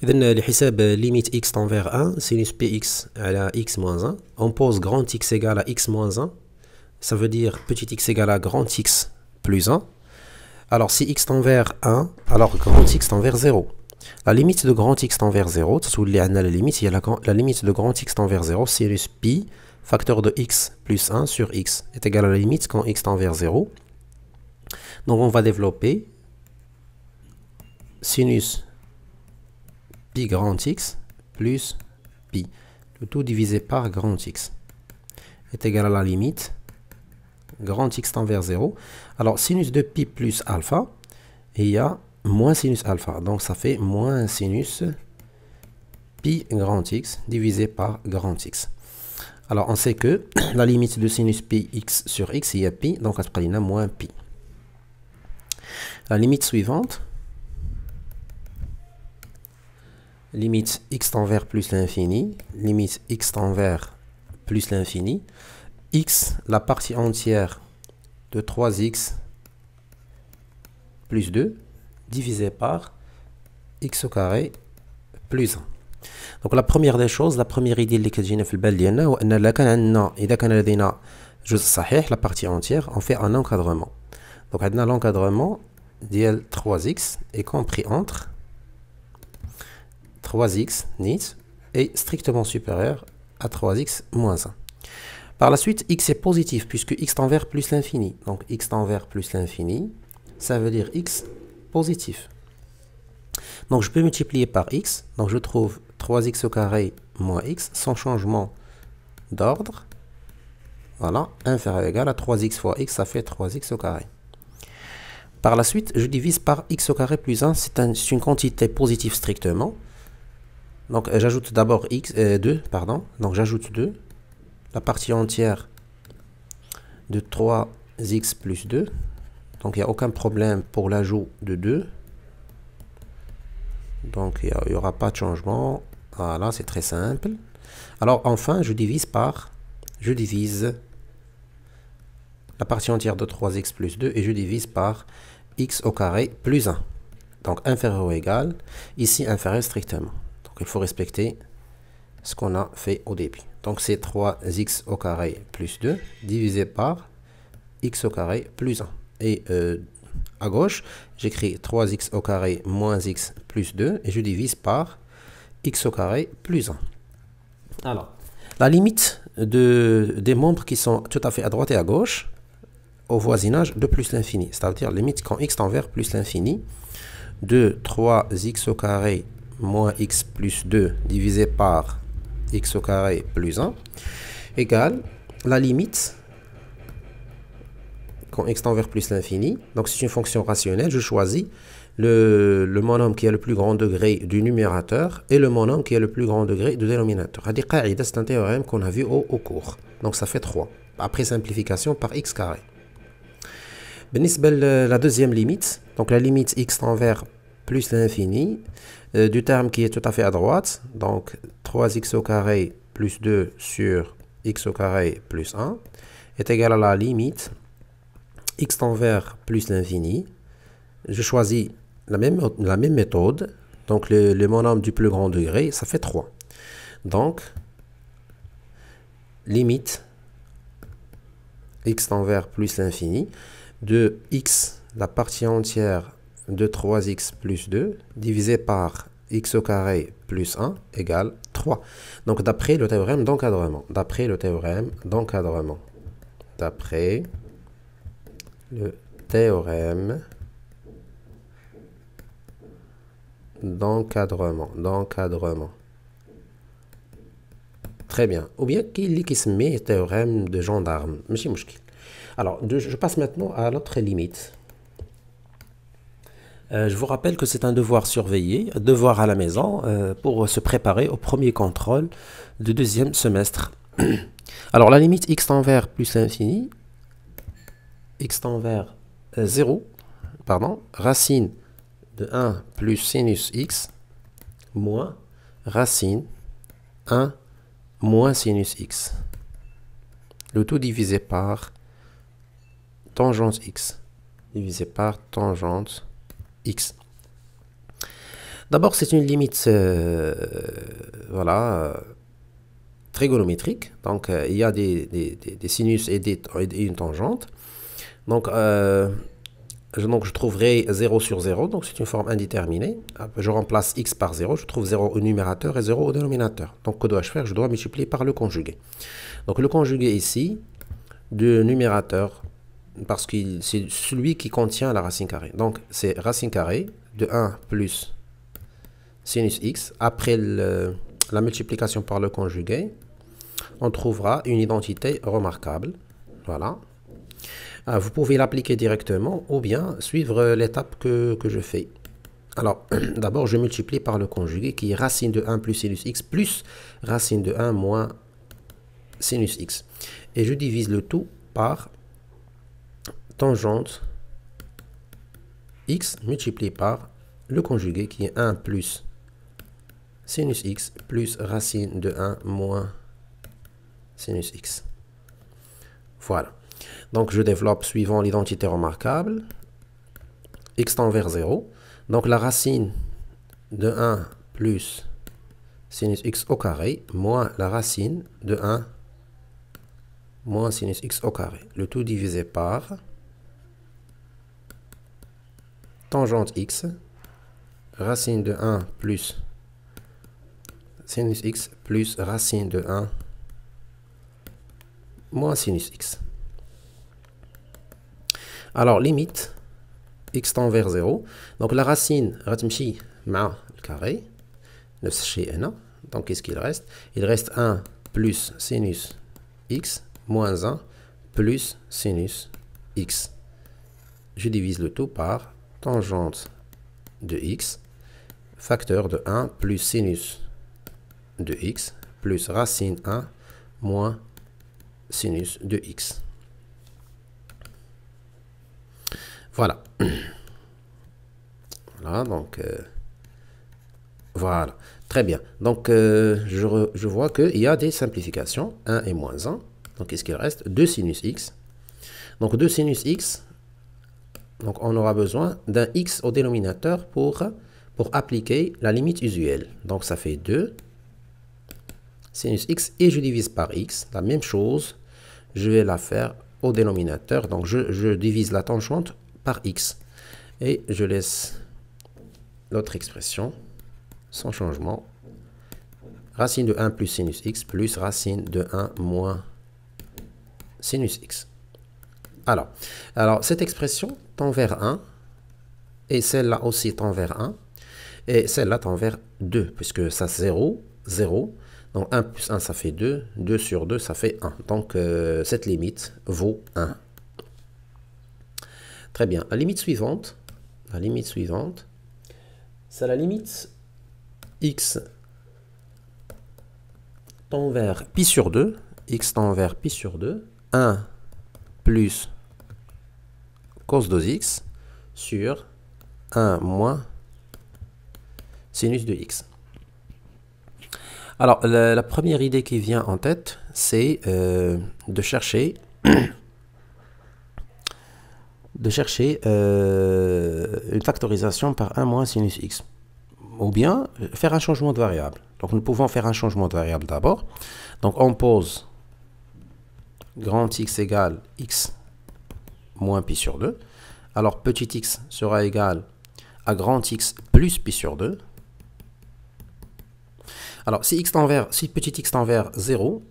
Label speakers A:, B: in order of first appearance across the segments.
A: إذن لحساب limite x tend vers 1 sinus px à x moins 1 on pose grand x égale à x moins 1 ça veut dire petit x égale à grand x plus 1 alors si x tend vers 1 alors grand x tend vers 0 la limite de grand x tend vers 0 la limite il y a la limite de grand x tend vers 0 sinus pi facteur de x plus 1 sur x est égal à la limite quand x tend vers 0 donc on va développer sinus pi grand x plus pi, le tout divisé par grand x, est égal à la limite, grand x tend vers 0. Alors, sinus de pi plus alpha, et il y a moins sinus alpha. Donc, ça fait moins sinus pi grand x divisé par grand x. Alors, on sait que la limite de sinus pi x sur x, il y a pi, donc on a moins pi. La limite suivante, limite x tend vers plus l'infini, limite x tend vers plus l'infini, x, la partie entière de 3x plus 2, divisé par x au carré plus 1. Donc la première des choses, la première idée اللي كتجينا في البال ديالنا هو ان اذا كان لدينا جزء صحيح la partie entière, on fait un encadrement. Donc عندنا l'encadrement ديال 3x est compris entre 3x nit est strictement supérieur à 3x moins 1. Par la suite, x est positif puisque x tend vers plus l'infini. Donc x tend vers plus l'infini, ça veut dire x positif. Donc je peux multiplier par x, donc je trouve 3x au carré moins x sans changement d'ordre. Voilà, inférieur ou égal à 3x fois x, ça fait 3x au carré. Par la suite, je divise par x au carré plus 1, c'est une quantité positive strictement. Donc j'ajoute d'abord 2, pardon. Donc j'ajoute 2, la partie entière de 3x plus 2. Donc il n'y a aucun problème pour l'ajout de 2. Donc il n'y aura pas de changement. Voilà, c'est très simple. Alors enfin, je divise la partie entière de 3x plus 2 et je divise par x au carré plus 1. Donc inférieur ou égal, ici inférieur strictement. Il faut respecter ce qu'on a fait au début. Donc c'est 3x au carré plus 2 divisé par x au carré plus 1. Et à gauche, j'écris 3x au carré moins x plus 2 et je divise par x au carré plus 1. Alors, la limite des membres qui sont tout à fait à droite et à gauche au voisinage de plus l'infini. C'est-à-dire limite quand x tend vers plus l'infini de 3x au carré moins x plus 2 divisé par x au carré plus 1 égale la limite quand x tend vers plus l'infini. Donc c'est une fonction rationnelle, je choisis le monome qui a le plus grand degré du numérateur et le monome qui a le plus grand degré du dénominateur. C'est un théorème qu'on a vu au cours. Donc ça fait 3. Après simplification par x carré. La deuxième limite, donc la limite x tend vers plus l'infini du terme qui est tout à fait à droite, donc 3x au carré plus 2 sur x au carré plus 1 est égal à la limite x tend vers plus l'infini. Je choisis la même méthode, donc le monome du plus grand degré, ça fait 3. Donc, limite x tend vers plus l'infini de x, la partie entière de 3x plus 2 divisé par x au carré plus 1 égale 3. Donc d'après le théorème d'encadrement. D'après le théorème d'encadrement. D'après le théorème d'encadrement. Très bien. Ou bien qui se met théorème de gendarme. Alors, je passe maintenant à l'autre limite. Je vous rappelle que c'est un devoir surveillé, devoir à la maison, pour se préparer au premier contrôle du deuxième semestre. Alors la limite x tend vers plus l'infini, x tend vers 0, pardon, racine de 1 plus sinus x, moins racine 1 moins sinus x. Le tout divisé par tangente x, divisé par tangente x. D'abord, c'est une limite voilà, trigonométrique. Donc, il y a des sinus et une tangente. Donc, je trouverai 0 sur 0. Donc, c'est une forme indéterminée. Je remplace x par 0. Je trouve 0 au numérateur et 0 au dénominateur. Donc, que dois-je faire? Je dois multiplier par le conjugué. Donc, le conjugué ici, du numérateur, parce que c'est celui qui contient la racine carrée. Donc, c'est racine carrée de 1 plus sinus x. Après la multiplication par le conjugué, on trouvera une identité remarquable. Voilà. Vous pouvez l'appliquer directement ou bien suivre l'étape que je fais. Alors, d'abord, je multiplie par le conjugué qui est racine de 1 plus sinus x plus racine de 1 moins sinus x. Et je divise le tout par tangente x multiplié par le conjugué qui est 1 plus sinus x plus racine de 1 moins sinus x. Voilà. Donc, je développe suivant l'identité remarquable. X tend vers 0. Donc, la racine de 1 plus sinus x au carré moins la racine de 1 moins sinus x au carré. Le tout divisé par tangente x, racine de 1 plus sinus x plus racine de 1 moins sinus x. Alors, limite, x tend vers 0. Donc, la racine, غتمشي مع الكاري, نفس الشيء هنا. Donc, qu'est-ce qu'il reste? Il reste 1 plus sinus x moins 1 plus sinus x. Je divise le tout par tangente de x, facteur de 1 plus sinus de x, plus racine 1 moins sinus de x. Voilà. Voilà, donc, voilà. Très bien. Donc, je vois qu'il y a des simplifications, 1 et moins 1. Donc, qu'est-ce qu'il reste? 2 sinus x. Donc, 2 sinus x, donc on aura besoin d'un x au dénominateur pour appliquer la limite usuelle. Donc, ça fait 2 sinus x et je divise par x. La même chose, je vais la faire au dénominateur. Donc, je divise la tangente par x. Et je laisse l'autre expression sans changement. Racine de 1 plus sinus x plus racine de 1 moins sinus x. Alors, cette expression tend vers 1. Et celle-là aussi tend vers 1. Et celle-là tend vers 2. Puisque ça 0, 0. Donc 1 plus 1, ça fait 2. 2 sur 2, ça fait 1. Donc cette limite vaut 1. Très bien. La limite suivante, c'est la limite x tend vers pi sur 2. X tend vers pi sur 2. 1 plus cos 2x sur 1 moins sinus de x. Alors, la première idée qui vient en tête, c'est de chercher une factorisation par 1 moins sinus x. Ou bien faire un changement de variable. Donc, nous pouvons faire un changement de variable d'abord. Donc, on pose grand x égale x moins pi sur 2. Alors, petit x sera égal à grand x plus pi sur 2. Alors, si petit x tend vers 0,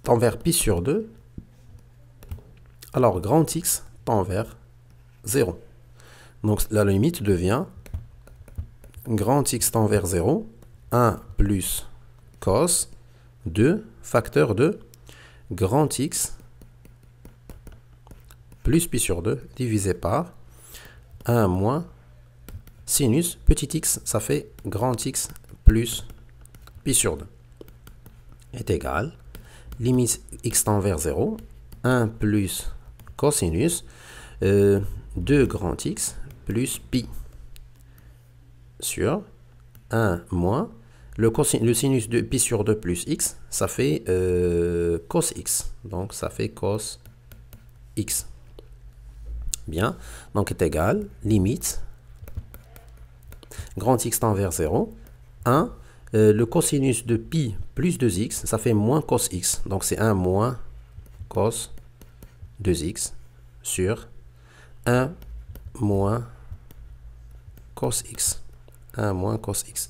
A: tend vers pi sur 2, alors grand x tend vers 0. Donc, la limite devient grand x tend vers 0, 1 plus cos 2, facteur de grand x plus pi sur 2 divisé par 1 moins sinus, petit x, ça fait grand x plus pi sur 2 est égal, limite x tend vers 0, 1 plus cosinus 2 grand x plus pi sur 1 moins le sinus de pi sur 2 plus x, ça fait cos x. Donc ça fait cos x. Bien, donc est égal, limite grand X tend vers 0, 1, le cosinus de pi plus 2x, ça fait moins cos x. Donc c'est 1 moins cos 2x sur 1 moins cos x. 1 moins cos x.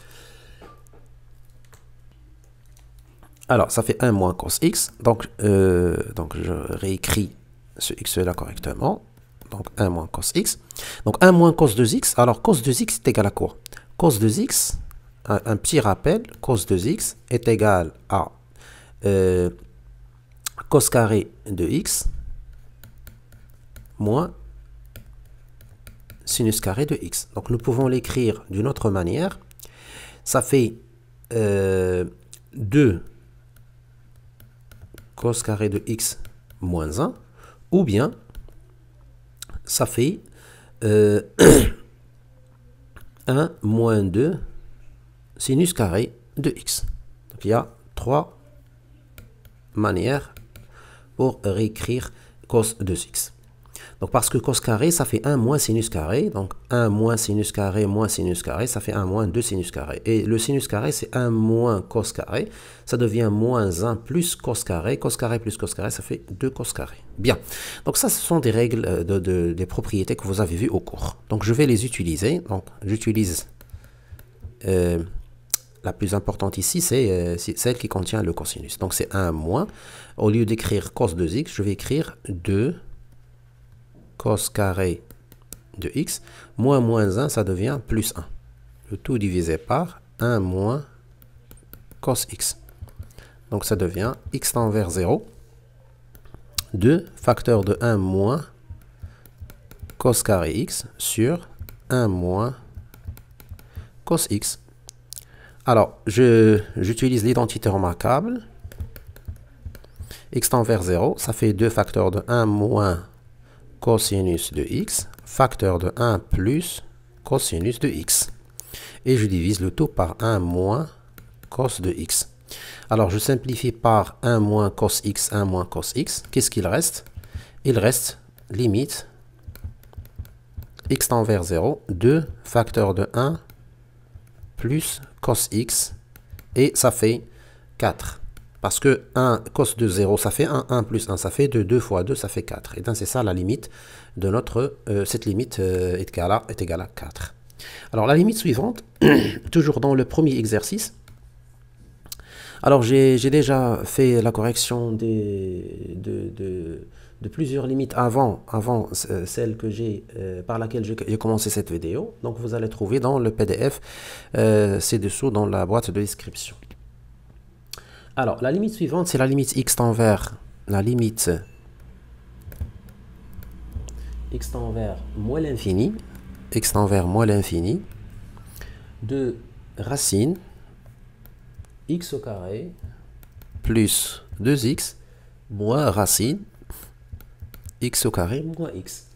A: Alors, ça fait 1 moins cos x. Donc je réécris ce x-là correctement. Donc, 1 moins cos x. Donc, 1 moins cos 2x. Alors, cos 2x est égal à quoi? Cos 2x, un petit rappel, cos 2x est égal à cos carré de x moins sinus carré de x. Donc, nous pouvons l'écrire d'une autre manière. Ça fait 2 cos carré de x moins 1. Ou bien, ça fait 1 moins 2 sinus carré de x. Donc, il y a 3 manières pour réécrire cos de x. Donc, parce que cos carré, ça fait 1 moins sinus carré. Donc, 1 moins sinus carré, ça fait 1 moins 2 sinus carré. Et le sinus carré, c'est 1 moins cos carré. Ça devient moins 1 plus cos carré. Cos carré plus cos carré, ça fait 2 cos carré. Bien. Donc, ça, ce sont des règles, des propriétés que vous avez vues au cours. Donc, je vais les utiliser. Donc, j'utilise la plus importante ici, c'est celle qui contient le cosinus. Donc, c'est 1 moins. Au lieu d'écrire cos de x, je vais écrire 2 cos carré de x, moins 1, ça devient plus 1. Le tout divisé par 1 moins cos x. Donc ça devient x tend vers 0, 2 facteur de 1 moins cos carré x sur 1 moins cos x. Alors, j'utilise l'identité remarquable. X tend vers 0, ça fait 2 facteurs de 1 moins cosinus de x, facteur de 1 plus cosinus de x. Et je divise le tout par 1 moins cos de x. Alors, je simplifie par 1 moins cos x, 1 moins cos x. Qu'est-ce qu'il reste? Il reste limite x tend vers 0, 2 facteur de 1 plus cos x. Et ça fait 4. Parce que 1 cos de 0, ça fait 1, 1 plus 1, ça fait 2, 2 fois 2, ça fait 4. Et bien, c'est ça la limite de notre... cette limite est égale à 4. Alors, la limite suivante, toujours dans le premier exercice. Alors, j'ai déjà fait la correction de plusieurs limites avant celle que par laquelle j'ai commencé cette vidéo. Donc, vous allez trouver dans le PDF ci-dessous dans la boîte de description. Alors, la limite suivante, c'est la limite x tend vers la limite x tend vers moins l'infini, x tend vers moins l'infini de racine x au carré plus 2x moins racine x au carré moins x.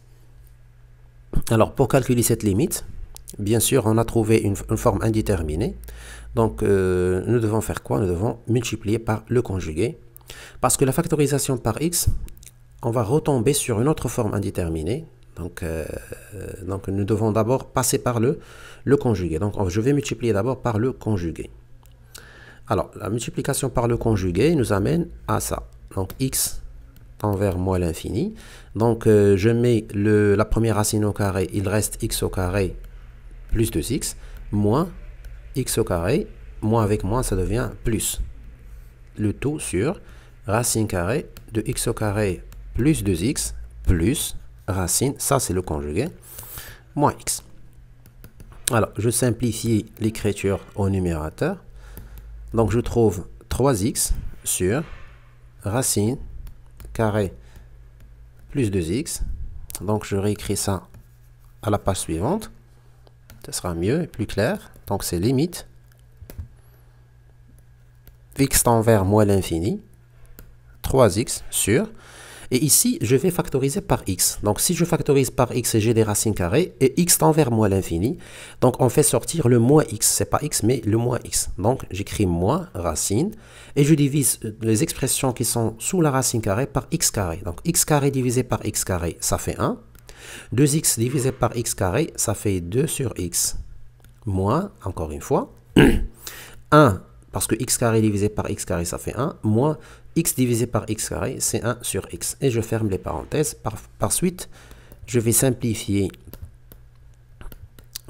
A: Alors, pour calculer cette limite, bien sûr, on a trouvé une forme indéterminée. Donc, nous devons faire quoi? Nous devons multiplier par le conjugué. Parce que la factorisation par x, on va retomber sur une autre forme indéterminée. Donc nous devons d'abord passer par le conjugué. Donc, je vais multiplier d'abord par le conjugué. Alors, la multiplication par le conjugué nous amène à ça. Donc, x tend vers moins l'infini. Donc, je mets la première racine au carré. Il reste x au carré plus 2x moins x au carré, moins avec moins, ça devient plus. Le tout sur racine carrée de x au carré plus 2x plus racine, ça c'est le conjugué, moins x. Alors, je simplifie l'écriture au numérateur. Donc, je trouve 3x sur racine carrée plus 2x. Donc, je réécris ça à la page suivante. Ce sera mieux et plus clair. Donc, c'est limite x tend vers moins l'infini, 3x sur, et ici, je vais factoriser par x. Donc, si je factorise par x, j'ai des racines carrées, et x tend vers moins l'infini. Donc, on fait sortir le moins x. C'est pas x, mais le moins x. Donc, j'écris moins racine, et je divise les expressions qui sont sous la racine carrée par x carré. Donc, x carré divisé par x carré, ça fait 1. 2x divisé par x carré, ça fait 2 sur x moins, encore une fois, 1, parce que x carré divisé par x carré, ça fait 1, moins x divisé par x carré, c'est 1 sur x. Et je ferme les parenthèses. Par suite, je vais simplifier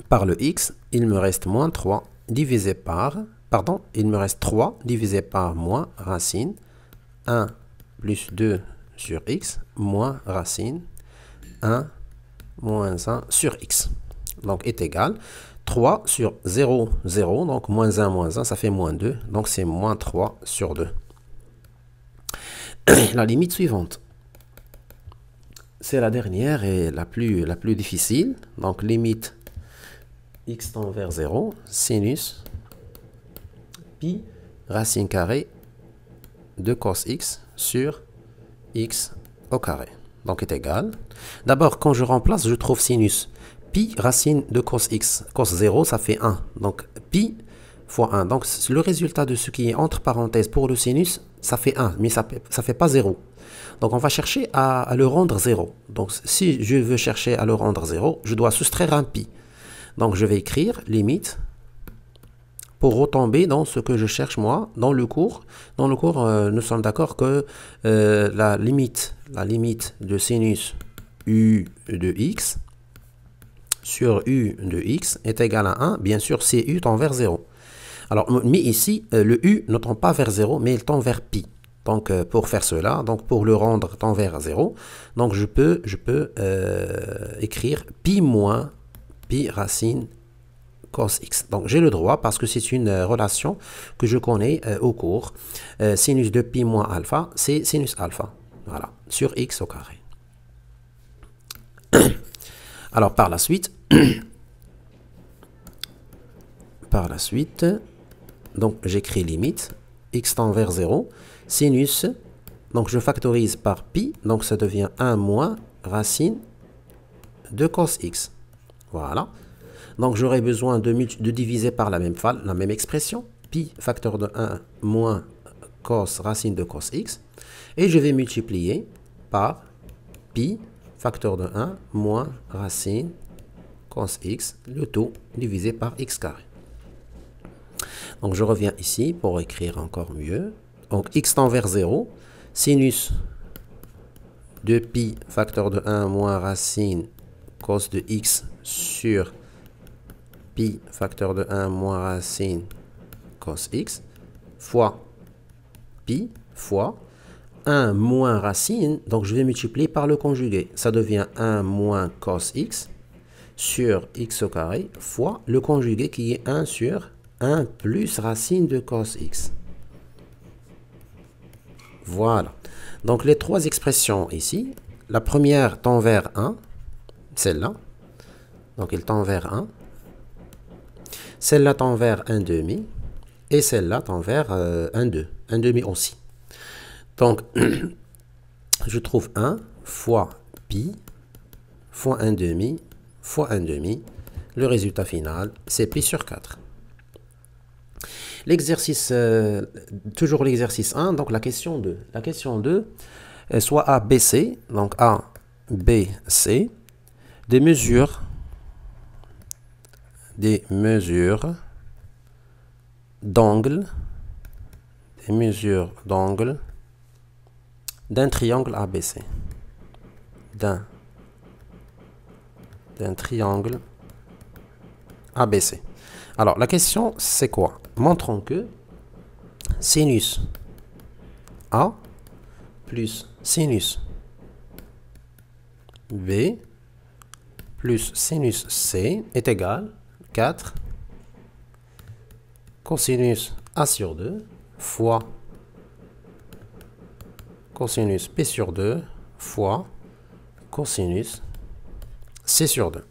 A: par le x. Il me reste moins 3 divisé par, pardon, il me reste 3 divisé par moins racine 1 plus 2 sur x, moins racine 1 moins 1 sur x. Donc, est égal 3 sur 0, 0. Donc, moins 1, ça fait moins 2. Donc, c'est moins 3 sur 2. La limite suivante. C'est la dernière et la plus difficile. Donc, limite x tend vers 0, sinus pi racine carrée de cos x sur x au carré. Donc, est égal. D'abord, quand je remplace, je trouve sinus. Pi racine de cos x. Cos 0, ça fait 1. Donc, pi fois 1. Donc, le résultat de ce qui est entre parenthèses pour le sinus, ça fait 1. Mais ça ne fait pas 0. Donc, on va chercher à le rendre 0. Donc, si je veux chercher à le rendre 0, je dois soustraire un pi. Donc, je vais écrire limite pour retomber dans ce que je cherche moi dans le cours. Dans le cours, nous sommes d'accord que la limite de sinus u de x sur u de x est égal à 1. Bien sûr, c'est u tend vers 0. Alors, mais ici, le u ne tend pas vers 0, mais il tend vers pi. Donc, pour faire cela, donc pour le rendre tend vers 0, donc je peux écrire pi moins pi racine cos x. Donc, j'ai le droit parce que c'est une relation que je connais au cours. Sinus de pi moins alpha, c'est sinus alpha. Voilà, sur x au carré. Alors, par la suite, donc j'écris limite, x tend vers 0, sinus, donc je factorise par pi, donc ça devient 1 moins racine de cos x. Voilà. Donc j'aurai besoin de diviser par la même expression, pi facteur de 1 moins cos racine de cos x, et je vais multiplier par pi facteur de 1 moins racine cos x, le tout divisé par x carré. Donc je reviens ici pour écrire encore mieux. Donc x tend vers 0, sinus de pi facteur de 1 moins racine cos de x sur pi facteur de 1 moins racine cos x fois pi fois 1 moins racine, donc je vais multiplier par le conjugué. Ça devient 1 moins cos x sur x au carré fois le conjugué qui est 1 sur 1 plus racine de cos x. Voilà. Donc les trois expressions ici, la première tend vers 1, celle-là. Donc il tend vers 1. Celle-là tend vers 1 demi. Et celle-là tend vers 1 demi aussi. Donc, je trouve 1 fois pi fois 1 demi fois 1 demi. Le résultat final, c'est pi sur 4. L'exercice, toujours l'exercice 1, donc la question 2. La question 2, soit A, B, C. Donc A, B, C. Des mesures d'angle. Des mesures d'angle d'un triangle ABC. D'un triangle ABC. Alors, la question, c'est quoi? Montrons que sinus A plus sinus B plus sinus C est égal à 4 cosinus A sur 2 fois cosinus B sur 2 fois cosinus C sur 2.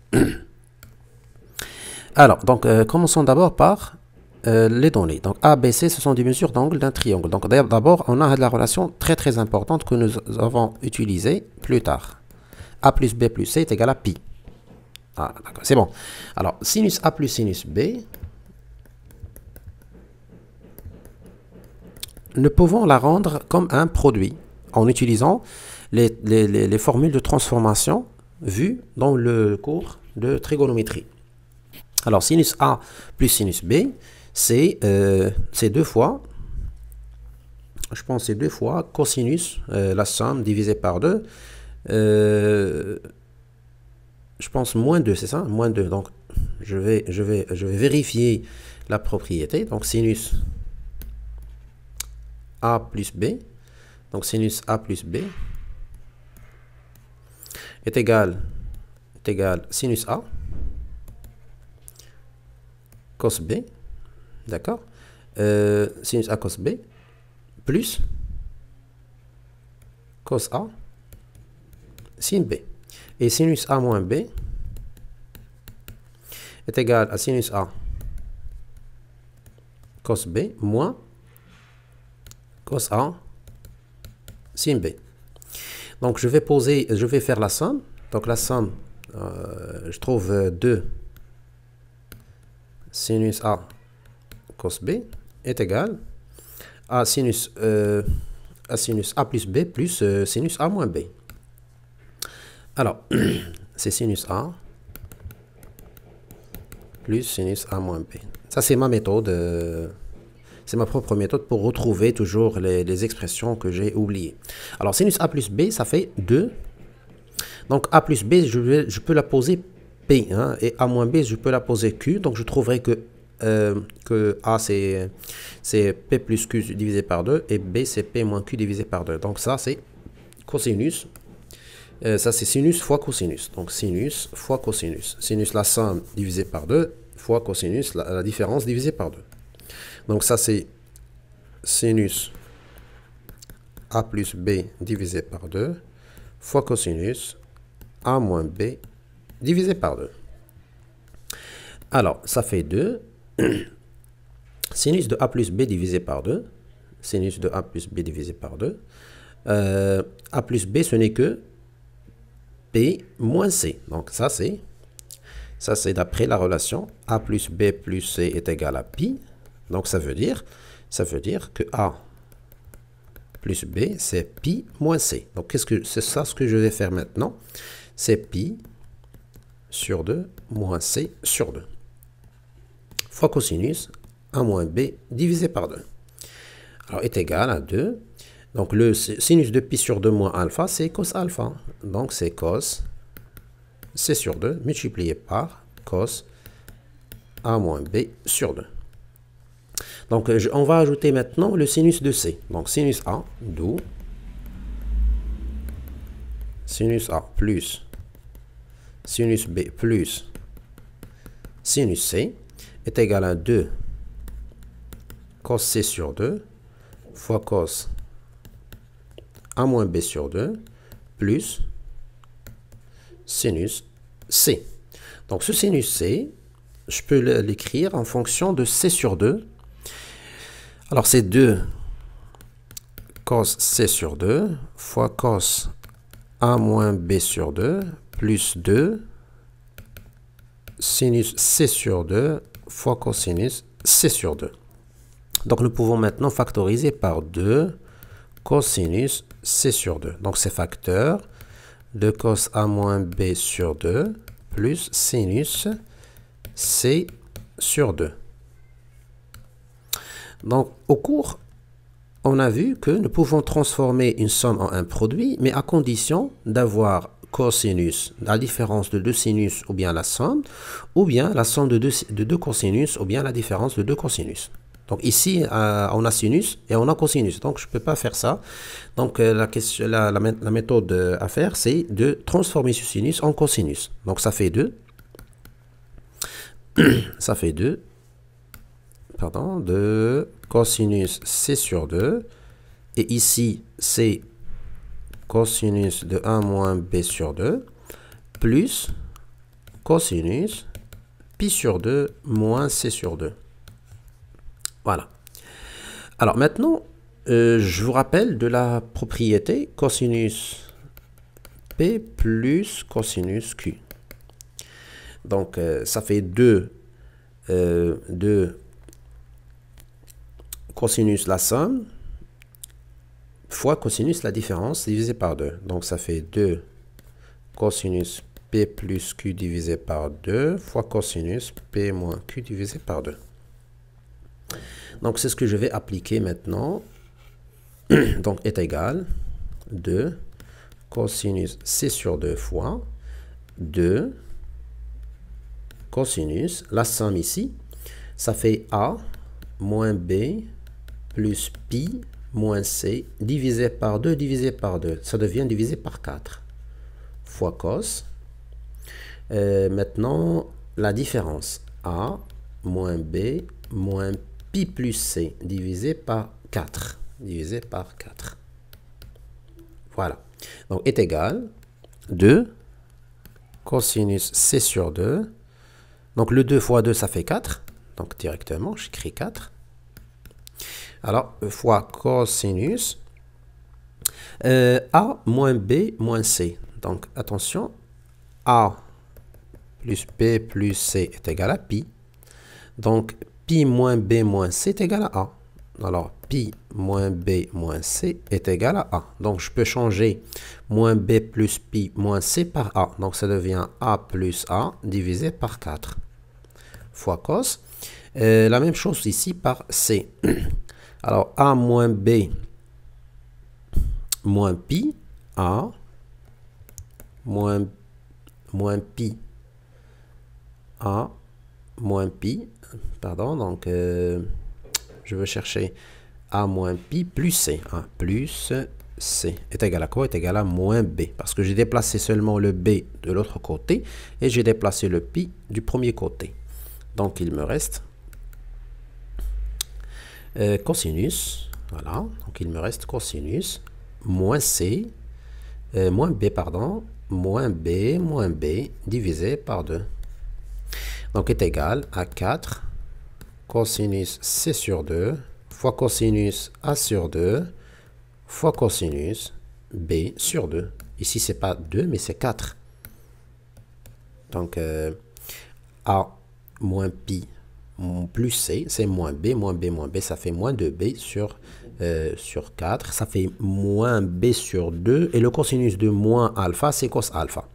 A: Alors, donc, commençons d'abord par les données. Donc, A, B, C, ce sont des mesures d'angle d'un triangle. Donc, d'abord, on a la relation très très importante que nous avons utilisée plus tard. A plus B plus C est égal à pi. Ah, d'accord, c'est bon. Alors, sinus A plus sinus B, nous pouvons la rendre comme un produit en utilisant les formules de transformation vues dans le cours de trigonométrie. Alors, sinus A plus sinus B, c'est 2 fois, je pense c'est 2 fois cosinus, la somme divisée par 2, je pense moins 2, c'est ça? Moins 2, donc je vais vérifier la propriété, donc sinus A plus B, donc sinus A plus B est égal sinus A cos B, d'accord, sinus A cos B plus cos A sin B. Et sinus A moins B est égal à sinus A cos B moins cos A sin B. Donc je vais faire la somme. Donc la somme, je trouve 2 sinus A cos B est égal à sinus A plus B plus sinus A moins B. Alors, c'est sinus A plus sinus A moins B. Ça, c'est ma méthode. C'est ma propre méthode pour retrouver toujours les expressions que j'ai oubliées. Alors, sinus A plus B, ça fait 2. Donc, A plus B, je peux la poser P. Hein, et A moins B, je peux la poser Q. Donc, je trouverai que A, c'est P plus Q divisé par 2. Et B, c'est P moins Q divisé par 2. Donc, ça, c'est cosinus. Ça, c'est sinus fois cosinus. Donc, sinus fois cosinus. Sinus, la somme divisée par 2, fois cosinus, la différence divisée par 2. Donc, ça, c'est sinus A plus B divisé par 2, fois cosinus A moins B divisé par 2. Alors, ça fait 2. Sinus de A plus B divisé par 2. Sinus de A plus B divisé par 2. A plus B, ce n'est que P moins C. Donc, ça, c'est d'après la relation A plus B plus C est égal à pi. Donc, ça veut dire que A plus B, c'est pi moins C. Donc, c'est ça ce que je vais faire maintenant. C'est pi sur 2 moins C sur 2. Fois cosinus A moins B divisé par 2. Alors, est égal à 2. Donc, le sinus de pi sur 2 moins alpha, c'est cos alpha. Donc, c'est cos C sur 2 multiplié par cos A moins B sur 2. Donc, on va ajouter maintenant le sinus de C. Donc, sinus A, d'où sinus A plus sinus B plus sinus C est égal à 2 cos C sur 2 fois cos A moins B sur 2 plus sinus C. Donc, ce sinus C, je peux l'écrire en fonction de C sur 2. Alors, c'est 2 cos C sur 2 fois cos A moins B sur 2 plus 2 sinus C sur 2 fois cosinus C sur 2. Donc, nous pouvons maintenant factoriser par 2 cosinus C sur 2. Donc, c'est facteur de cos A moins B sur 2 plus sinus C sur 2. Donc, au cours, on a vu que nous pouvons transformer une somme en un produit, mais à condition d'avoir cosinus, la différence de deux sinus ou bien la somme de deux cosinus ou bien la différence de deux cosinus. Donc ici, on a sinus et on a cosinus. Donc, je ne peux pas faire ça. Donc, la méthode à faire, c'est de transformer ce sinus en cosinus. Donc, ça fait 2. Ça fait 2. Pardon, de cosinus C sur 2. Et ici, c'est cosinus de 1 moins B sur 2. Plus cosinus pi sur 2 moins C sur 2. Voilà. Alors maintenant, je vous rappelle de la propriété cosinus P plus cosinus Q. Donc, ça fait 2 cosinus la somme fois cosinus la différence divisé par 2. Donc, ça fait 2 cosinus P plus Q divisé par 2 fois cosinus P moins Q divisé par 2. Donc, c'est ce que je vais appliquer maintenant. Donc, est égal 2 cosinus C sur 2 fois 2 cosinus, la somme ici, ça fait A moins B plus pi moins C divisé par 2 divisé par 2. Ça devient divisé par 4 fois cos. Maintenant, la différence A moins B moins pi plus C divisé par 4. Divisé par 4. Voilà. Donc, est égal 2 cosinus C sur 2. Donc, le 2 fois 2, ça fait 4. Donc, directement, j'écris 4. Alors, fois cosinus A moins B moins C. Donc, attention, A plus B plus C est égal à pi. Donc, pi moins B moins C est égal à A. Alors, pi moins B moins C est égal à A. Donc, je peux changer moins B plus pi moins C par A. Donc, ça devient A plus A divisé par 4 fois cos. La même chose ici par C. Alors, A moins B moins pi, A moins pi, A moins pi, pardon, donc je veux chercher A moins pi plus C, hein, plus C est égal à quoi? Est égal à moins B, parce que j'ai déplacé seulement le B de l'autre côté, et j'ai déplacé le pi du premier côté. Donc, il me reste cosinus, voilà, donc il me reste cosinus, moins C, moins B, pardon, moins B divisé par 2. Donc, est égal à 4 cosinus C sur 2 fois cosinus A sur 2 fois cosinus B sur 2. Ici, c'est pas 2, mais c'est 4. Donc, A moins pi plus C, c'est moins B, ça fait moins 2B sur 4. Ça fait moins B sur 2. Et le cosinus de moins alpha, c'est cos alpha.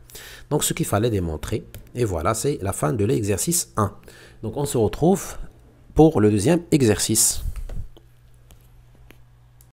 A: Donc, ce qu'il fallait démontrer. Et voilà, c'est la fin de l'exercice 1. Donc, on se retrouve pour le deuxième exercice.